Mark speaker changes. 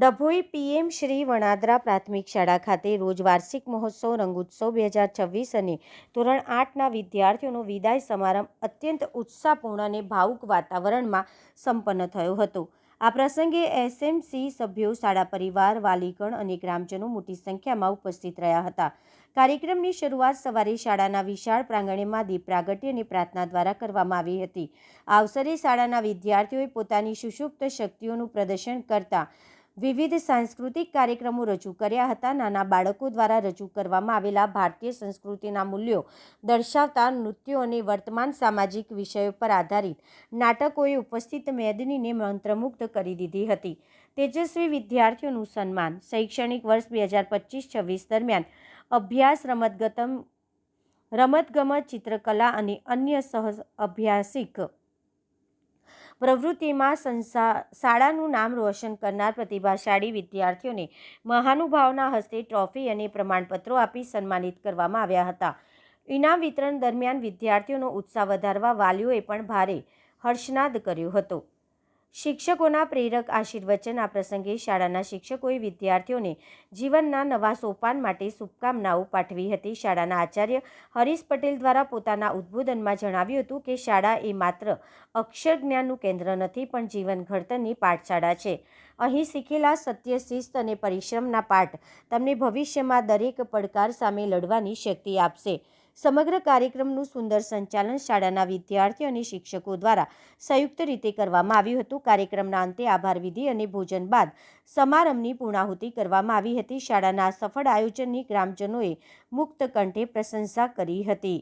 Speaker 1: Dabhoi PM Shri વણાદરા પ્રાથમિક શાળા ખાતે રોજ વાર્ષિક મહોત્સવ રંગોત્સવ 2026 અને ધોરણ 8ના વિદ્યાર્થીઓનો વિદાય સમારંભ અત્યંત ઉત્સાહપૂર્ણ અને ભાવુક વાતાવરણમાં સંપન્ન થયો હતો। આ પ્રસંગે એસએમસી સભ્યો, શાળા પરિવાર, વાલીગણ અને ગ્રામજનો મોટી સંખ્યામાં ઉપસ્થિત રહ્યા હતા। કાર્યક્રમની શરૂઆત સવારે શાળાના વિશાળ પ્રાંગણમાં દીપ પ્રાગટ્ય અને પ્રાર્થના દ્વારા કરવામાં આવી હતી। આ અવસરે શાળાના વિદ્યાર્થીઓએ પોતાની સુષુપ્ત શક્તિઓનું પ્રદર્શન કરતા વિવિધ સાંસ્કૃતિક કાર્યક્રમો રજૂ કર્યા હતા। નાના બાળકો દ્વારા રજૂ કરવામાં આવેલા ભારતીય સંસ્કૃતિના મૂલ્યો દર્શાવતા નૃત્યો અને વર્તમાન સામાજિક વિષયો પર આધારિત નાટકોએ ઉપસ્થિત મેદનીને મંત્રમુગ્ધ કરી દીધી હતી। તેજસ્વી વિદ્યાર્થીઓનું સન્માન। શૈક્ષણિક વર્ષ 2025-26 દરમિયાન અભ્યાસ, રમતગમત, ચિત્રકલા અને અન્ય સહ અભ્યાસિક પ્રવૃત્તિમાં શાળાનું નામ રોશન કરનાર પ્રતિભાશાળી વિદ્યાર્થીઓને મહાનુભાવોના હસ્તે ટ્રોફી અને પ્રમાણપત્રો આપી સન્માનિત કરવામાં આવ્યા હતા। ઇનામ વિતરણ દરમિયાન વિદ્યાર્થીઓનો ઉત્સાહ વધારવા વાલીઓએ પણ ભારે હર્ષનાદ કર્યો હતો। શિક્ષકોના પ્રેરક આશીર્વચન। આ પ્રસંગે શાળાના શિક્ષકોએ વિદ્યાર્થીઓને જીવનના નવા સોપાન માટે શુભકામનાઓ પાઠવી હતી। શાળાના આચાર્ય હરીશ પટેલ દ્વારા પોતાના ઉદ્બોધનમાં જણાવ્યું હતું કે શાળા એ માત્ર અક્ષર જ્ઞાનનું કેન્દ્ર નથી, પણ જીવન ઘડતરની પાઠશાળા છે। અહીં શીખેલા સત્ય, શિસ્ત અને પરિશ્રમના પાઠ તમને ભવિષ્યમાં દરેક પડકાર સામે લડવાની શક્તિ આપશે। સમગ્ર કાર્યક્રમનું સુંદર સંચાલન શાળાના વિદ્યાર્થીઓ અને શિક્ષકો દ્વારા સંયુક્ત રીતે કરવામાં આવ્યું હતું। કાર્યક્રમના અંતે આભાર વિધિ અને ભોજન બાદ સમારંભની પૂર્ણાહુતિ કરવામાં આવી હતી। શાળાના સફળ આયોજનની ગ્રામજનોએ મુક્ત કંઠે પ્રશંસા કરી હતી।